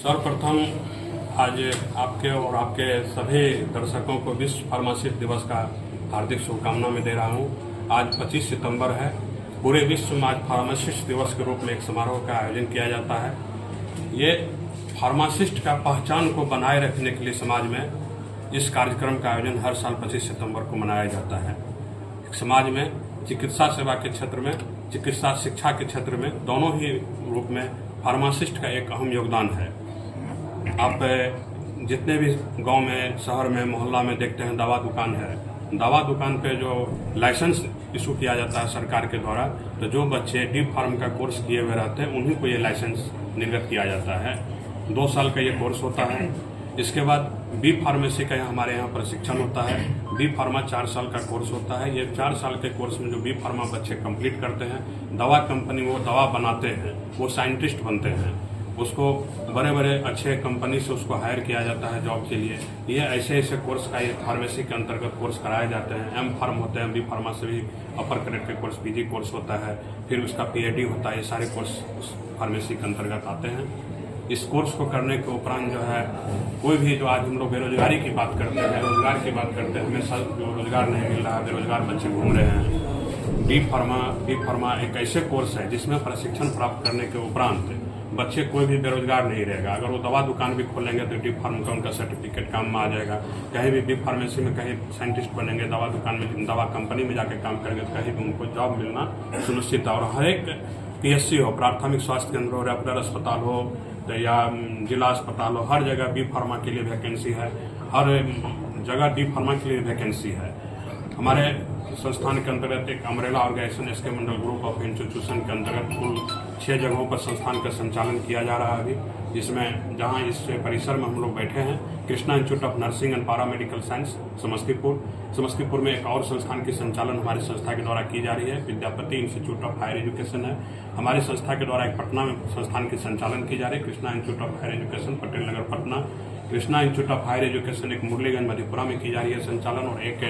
सर्वप्रथम आज आपके और आपके सभी दर्शकों को विश्व फार्मासिस्ट दिवस का हार्दिक शुभकामना मैं दे रहा हूं। आज 25 सितंबर है। पूरे विश्व में आज फार्मासिस्ट दिवस के रूप में एक समारोह का आयोजन किया जाता है। ये फार्मासिस्ट का पहचान को बनाए रखने के लिए समाज में इस कार्यक्रम का आयोजन हर साल 25 सितंबर को मनाया जाता है। समाज में चिकित्सा सेवा के क्षेत्र में, चिकित्सा शिक्षा के क्षेत्र में, दोनों ही रूप में फार्मासिस्ट का एक अहम योगदान है। आप जितने भी गांव में, शहर में, मोहल्ला में देखते हैं दवा दुकान है। दवा दुकान पे जो लाइसेंस इशू किया जाता है सरकार के द्वारा, तो जो बच्चे डी फार्म का कोर्स किए हुए रहते हैं उन्हीं को ये लाइसेंस निर्गत किया जाता है। 2 साल का ये कोर्स होता है। इसके बाद बी फार्मेसी का हमारे यहाँ प्रशिक्षण होता है। बी फार्मा 4 साल का कोर्स होता है। ये 4 साल के कोर्स में जो बी फार्मा बच्चे कंप्लीट करते हैं, दवा कंपनी वो दवा बनाते हैं, वो साइंटिस्ट बनते हैं, उसको बड़े बड़े अच्छे कंपनी से उसको हायर किया जाता है जॉब के लिए। ये ऐसे ऐसे कोर्स का ये फार्मेसी के अंतर्गत कोर्स कराए जाते हैं। एम फार्म होते हैं, बी फार्मा से भी अपर ग्रेड के कोर्स, पीजी कोर्स होता है, फिर उसका पीएचडी होता है। ये सारे कोर्स फार्मेसी के अंतर्गत आते हैं। इस कोर्स को करने के उपरांत जो है कोई भी, जो आज हम लोग बेरोजगारी की बात करते हैं, रोजगार की बात करते हैं, हमें जो रोजगार नहीं मिल रहा है, बेरोजगार बच्चे घूम रहे हैं। बी फार्मा एक ऐसे कोर्स है जिसमें प्रशिक्षण प्राप्त करने के उपरांत बच्चे कोई भी बेरोजगार नहीं रहेगा। अगर वो दवा दुकान भी खोलेंगे तो डी फार्म का उनका सर्टिफिकेट काम में आ जाएगा। कहीं भी बी फार्मेसी में कहीं साइंटिस्ट बनेंगे, दवा दुकान में, दवा कंपनी में जाके काम करेंगे तो कहीं भी उनको जॉब मिलना सुनिश्चित है। और हर एक पीएचसी हो, प्राथमिक स्वास्थ्य केंद्र हो, रेफरल अस्पताल हो या जिला अस्पताल हो, हर जगह बी फार्मा के लिए वैकेंसी है। हर जगह डी फार्मा के लिए वैकेंसी है। हमारे संस्थान के अंतर्गत एक umbrella organisation SK Mandal group of institution के अंतर्गत कुल 6 जगहों पर संस्थान का संचालन किया जा रहा है अभी, जिसमें जहां इस परिसर में हम लोग बैठे हैं, Krishna institute of nursing and paramedical science Samastipur में एक और संस्थान की संचालन हमारी संस्था के द्वारा की जा रही है। Vidyapati institute of higher education है हमारी संस्था के द्वारा। एक पटना में संस्थान की संचालन की जा रही है, Krishna institute of higher education, Patel Nagar, Patna. Krishna institute of higher education एक मुरलीगंज मधेपुरा में की जा रही है संचालन, और एक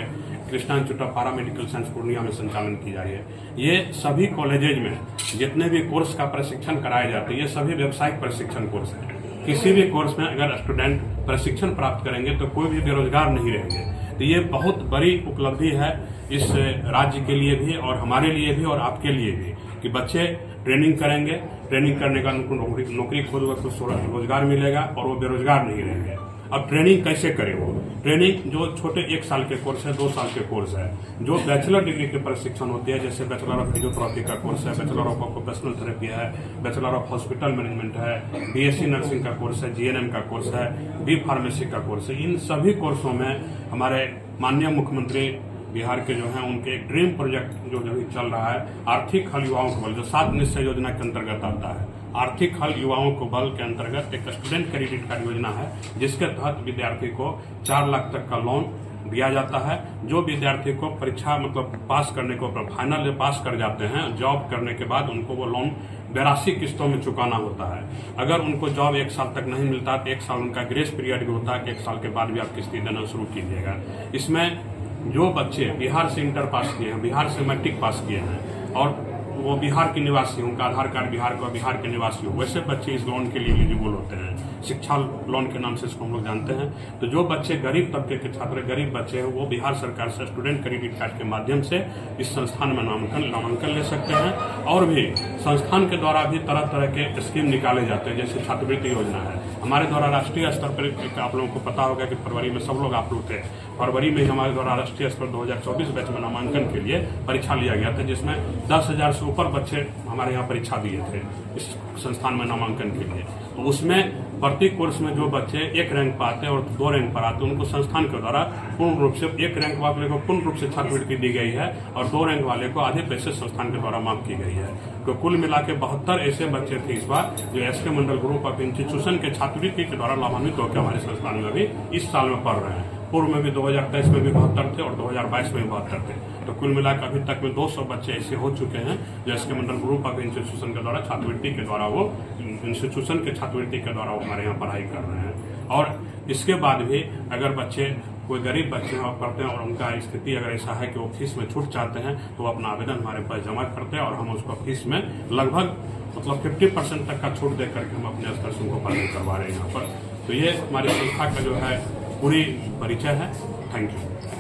Krishna institute of paramedical science Purnia में संचालन की जा रही है। ये सभी कॉलेजेज में जितने भी कोर्स का प्रशिक्षण कराए जाते हैं, ये सभी व्यावसायिक प्रशिक्षण कोर्स है। किसी भी कोर्स में अगर स्टूडेंट प्रशिक्षण प्राप्त करेंगे तो कोई भी बेरोजगार नहीं रहेंगे। तो ये बहुत बड़ी उपलब्धि है इस राज्य के लिए भी, और हमारे लिए भी, और आपके लिए भी, कि बच्चे ट्रेनिंग करेंगे। ट्रेनिंग करने का उनको नौकरी खोज वक्त रोजगार मिलेगा और वो बेरोजगार नहीं रहेंगे। अब ट्रेनिंग कैसे करें? वो ट्रेनिंग जो छोटे 1 साल के कोर्स है, 2 साल के कोर्स है, जो बैचलर डिग्री के प्रशिक्षण होती है, जैसे बैचलर ऑफ फिजियोथेरेपी का कोर्स है, बैचलर ऑफ ऑक्यूपेशनल थेरेपी है, बैचलर ऑफ हॉस्पिटल मैनेजमेंट है, बीएससी नर्सिंग का कोर्स है, जीएनएम का कोर्स है, बी फार्मेसी का कोर्स है। इन सभी कोर्सों में हमारे माननीय मुख्यमंत्री बिहार के जो हैं, उनके एक ड्रीम प्रोजेक्ट जो चल रहा है, आर्थिक हल युवाओं को बल, जो 7 निश्चय योजना के अंतर्गत आता है। आर्थिक हल युवाओं को बल के अंतर्गत एक स्टूडेंट क्रेडिट कार्ड योजना है, जिसके तहत विद्यार्थी को 4 लाख तक का लोन दिया जाता है। जो विद्यार्थी को परीक्षा पास करने को, फाइनल पास कर जाते हैं, जॉब करने के बाद उनको वो लोन 82 किस्तों में चुकाना होता है। अगर उनको जॉब 1 साल तक नहीं मिलता तो 1 साल उनका ग्रेस पीरियड भी होता है कि 1 साल के बाद भी आप किस्ती देना शुरू कीजिएगा। इसमें जो बच्चे बिहार से इंटर पास किए हैं, बिहार से मैट्रिक पास किए हैं, और वो बिहार के निवासी, उनका आधार कार्ड बिहार का, बिहार के निवासी हो, वैसे बच्चे इस लोन के लिए एलिजिबल होते हैं। शिक्षा लोन के नाम से इसको हम लोग जानते हैं। तो जो बच्चे गरीब तबके के छात्र, गरीब बच्चे हैं, वो बिहार सरकार से स्टूडेंट क्रेडिट कार्ड के माध्यम से इस संस्थान में नामांकन ले सकते हैं। और भी संस्थान के द्वारा भी तरह तरह के स्कीम निकाले जाते हैं, जैसे छात्रवृत्ति योजना है हमारे द्वारा। राष्ट्रीय स्तर पर आप लोगों को पता होगा कि फरवरी में सब लोग आप लोग थे, फरवरी में हमारे द्वारा राष्ट्रीय स्तर 2024 बैच में नामांकन के लिए परीक्षा लिया गया था, जिसमें 10,000 से ऊपर बच्चे हमारे यहाँ परीक्षा दिए थे इस संस्थान में नामांकन के लिए। तो उसमें प्रति कोर्स में जो बच्चे 1 रैंक पर आते हैं और 2 रैंक पर आते हैं, उनको संस्थान के द्वारा पूर्ण रूप से 1 रैंक वाले को पूर्ण रूप से छात्रवृत्ति दी गई है, और 2 रैंक वाले को आधे पैसे संस्थान के द्वारा माफ की गई है। तो कुल मिला के 72 ऐसे बच्चे थे इस बार जो SK Mandal group of institution के छात्रवृत्ति के द्वारा लाभान्वित होकर हमारे संस्थान में भी इस साल में पढ़ रहे हैं। पूर्व में भी 2023 में भी 72 थे और 2022 में भी 72 थे। तो कुल मिलाकर अभी तक में 200 बच्चे ऐसे हो चुके हैं जो SK Mandal group of institution के द्वारा छात्रवृत्ति के द्वारा वो इंस्टीट्यूशन के छात्रवृत्ति के द्वारा वो हमारे यहाँ पढ़ाई कर रहे हैं। और इसके बाद भी अगर बच्चे कोई गरीब बच्चे हैं और पढ़ते हैं और उनका स्थिति अगर ऐसा है कि वो फीस में छूट चाहते हैं तो वो अपना आवेदन हमारे पास जमा करते हैं और हम उसको फीस में लगभग मतलब 50% तक का छूट दे करके हम अपने स्तर से उनको पढ़ाई करवा रहे हैं यहाँ पर। तो ये हमारी संस्था का जो है पूरी परिचय है। Thank you.